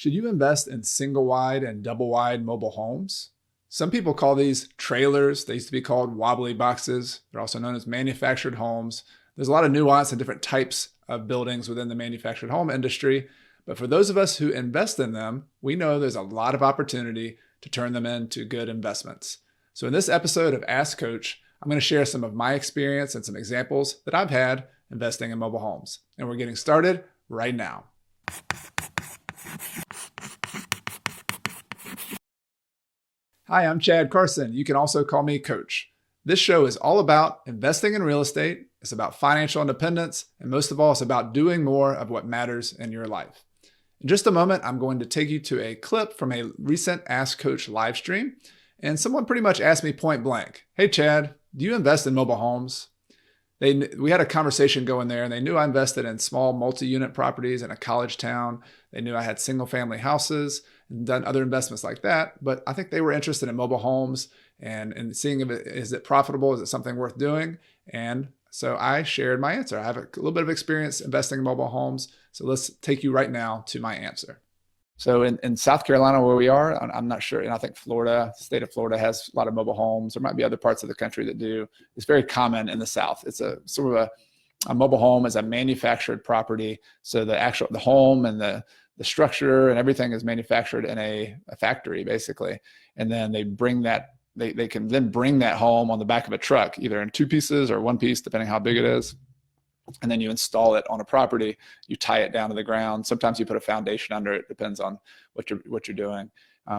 Should you invest in single wide and double wide mobile homes? Some people call these trailers. They used to be called wobbly boxes. They're also known as manufactured homes. There's a lot of nuance and different types of buildings within the manufactured home industry. But for those of us who invest in them, we know there's a lot of opportunity to turn them into good investments. So in this episode of Ask Coach, I'm going to share some of my experience and some examples that I've had investing in mobile homes. And we're getting started right now. Hi, I'm Chad Carson. You can also call me Coach. This show is all about investing in real estate. It's about financial independence. And most of all, it's about doing more of what matters in your life. In just a moment, I'm going to take you to a clip from a recent Ask Coach live stream. And someone pretty much asked me point blank, "Hey, Chad, do you invest in mobile homes?" We had a conversation going there, and they knew I invested in small multi-unit properties in a college town. They knew I had single-family houses and done other investments like that. But I think they were interested in mobile homes and seeing if is it profitable? Is it something worth doing? And so I shared my answer. I have a little bit of experience investing in mobile homes. So let's take you right now to my answer. So in South Carolina, where we are, I'm not sure, and I think Florida, the state of Florida has a lot of mobile homes. There might be other parts of the country that do. It's very common in the South. It's a sort of a mobile home is a manufactured property. So the home and the structure and everything is manufactured in a factory, basically. And then they bring that, they can then bring that home on the back of a truck, either in two pieces or one piece, depending how big it is. And then you install it on a property, you tie it down to the ground. Sometimes you put a foundation under it, depends on what you're doing.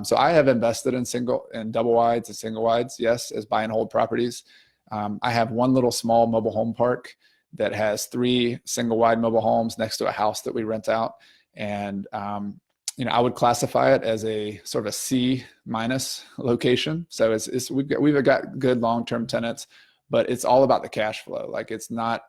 So I have invested in double wides and single wides, yes, as buy and hold properties. I have one little small mobile home park that has 3 single wide mobile homes next to a house that we rent out. And I would classify it as a sort of a C- location. So we've got good long-term tenants, but it's all about the cash flow. Like it's not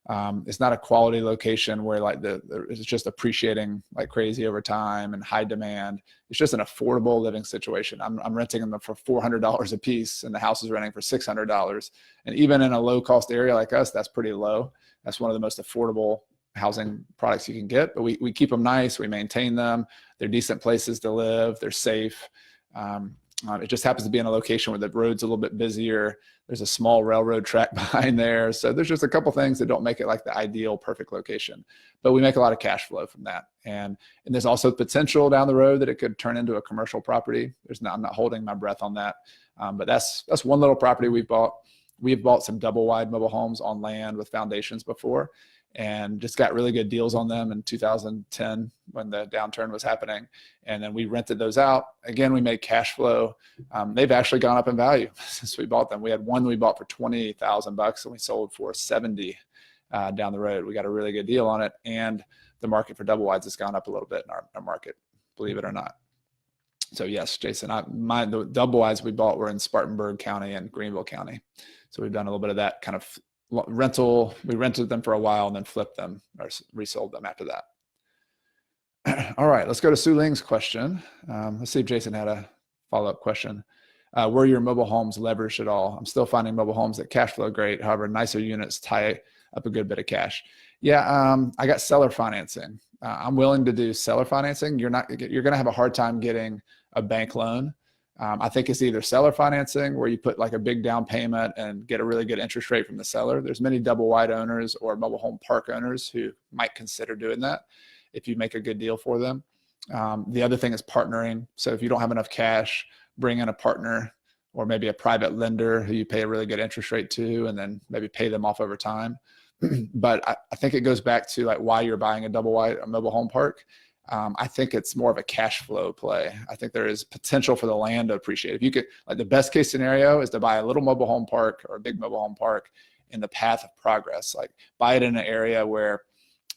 a quality location where like it's just appreciating like crazy over time and high demand. It's just an affordable living situation. I'm renting them for $400 a piece, and the house is renting for $600. And even in a low cost area like us, that's pretty low. That's one of the most affordable housing products you can get. But we keep them nice. We maintain them. They're decent places to live. They're safe. It just happens to be in a location where the road's a little bit busier. There's a small railroad track behind there. So there's just a couple things that don't make it like the ideal perfect location, but we make a lot of cash flow from that. And there's also potential down the road that it could turn into a commercial property. I'm not holding my breath on that. But that's one little property we've bought. We've bought some double wide mobile homes on land with foundations before, and just got really good deals on them in 2010 when the downturn was happening. And then we rented those out. Again, we made cash flow. They've actually gone up in value since we bought them. We had one we bought for $20,000 and we sold for $70 down the road. We got a really good deal on it. And the market for double wides has gone up a little bit in our market, believe it or not. So yes, Jason, the double wides we bought were in Spartanburg County and Greenville County. So we've done a little bit of that kind of rental. We rented them for a while and then flipped them or resold them after that. All right, let's go to Su Ling's question. Let's see if Jason had a follow-up question. Were your mobile homes leveraged at all? I'm still finding mobile homes that cash flow great. However, nicer units tie up a good bit of cash. Yeah, I got seller financing. I'm willing to do seller financing. You're going to have a hard time getting a bank loan. I think it's either seller financing where you put like a big down payment and get a really good interest rate from the seller. There's many double wide owners or mobile home park owners who might consider doing that if you make a good deal for them. The other thing is partnering. So if you don't have enough cash, bring in a partner or maybe a private lender who you pay a really good interest rate to, and then maybe pay them off over time. But I think it goes back to like why you're buying a mobile home park. I think it's more of a cash flow play. I think there is potential for the land to appreciate. If you could, like the best case scenario is to buy a little mobile home park or a big mobile home park in the path of progress. Like buy it in an area where,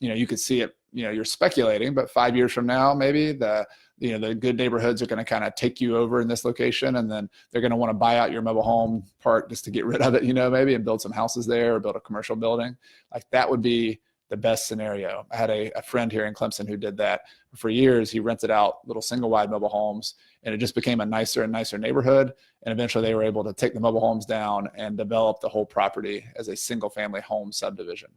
you could see it, you're speculating, but 5 years from now, maybe the good neighborhoods are going to kind of take you over in this location. And then they're going to want to buy out your mobile home park just to get rid of it, maybe, and build some houses there or build a commercial building. Like that would be the best scenario. I had a friend here in Clemson who did that for years. He rented out little single wide mobile homes, and it just became a nicer and nicer neighborhood. And eventually they were able to take the mobile homes down and develop the whole property as a single family home subdivision.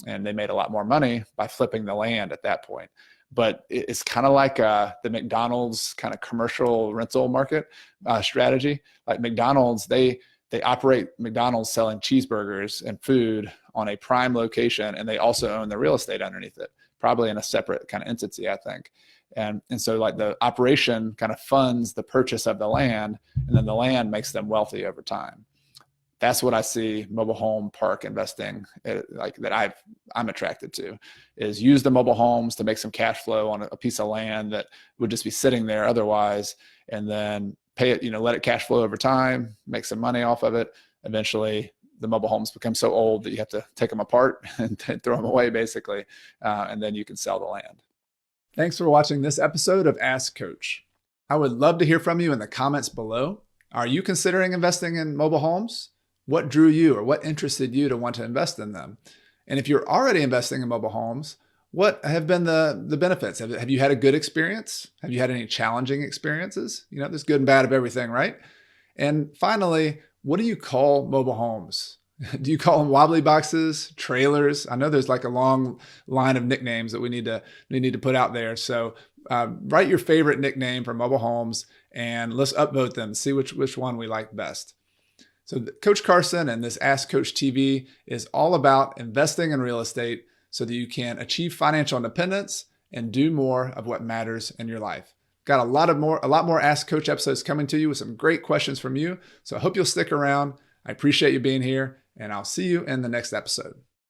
And they made a lot more money by flipping the land at that point. but it's kind of like the McDonald's kind of commercial rental market strategy. Like McDonald's, they operate McDonald's selling cheeseburgers and food on a prime location, and they also own the real estate underneath it, probably in a separate kind of entity, I think. And so like the operation kind of funds the purchase of the land, and then the land makes them wealthy over time. That's what I see mobile home park investing like that I'm attracted to, is use the mobile homes to make some cash flow on a piece of land that would just be sitting there otherwise, and then pay it, let it cash flow over time, make some money off of it. Eventually the mobile homes become so old that you have to take them apart and throw them away basically. And then you can sell the land. Thanks for watching this episode of Ask Coach. I would love to hear from you in the comments below. Are you considering investing in mobile homes? What drew you or what interested you to want to invest in them? And if you're already investing in mobile homes, what have been the benefits? Have you had a good experience? Have you had any challenging experiences? There's good and bad of everything, right? And finally, what do you call mobile homes? Do you call them wobbly boxes, trailers? I know there's like a long line of nicknames that we need to put out there. So write your favorite nickname for mobile homes and let's upvote them, see which one we like best. So Coach Carson and this Ask Coach TV is all about investing in real estate so that you can achieve financial independence and do more of what matters in your life. Got a lot more Ask Coach episodes coming to you with some great questions from you. So I hope you'll stick around. I appreciate you being here, and I'll see you in the next episode.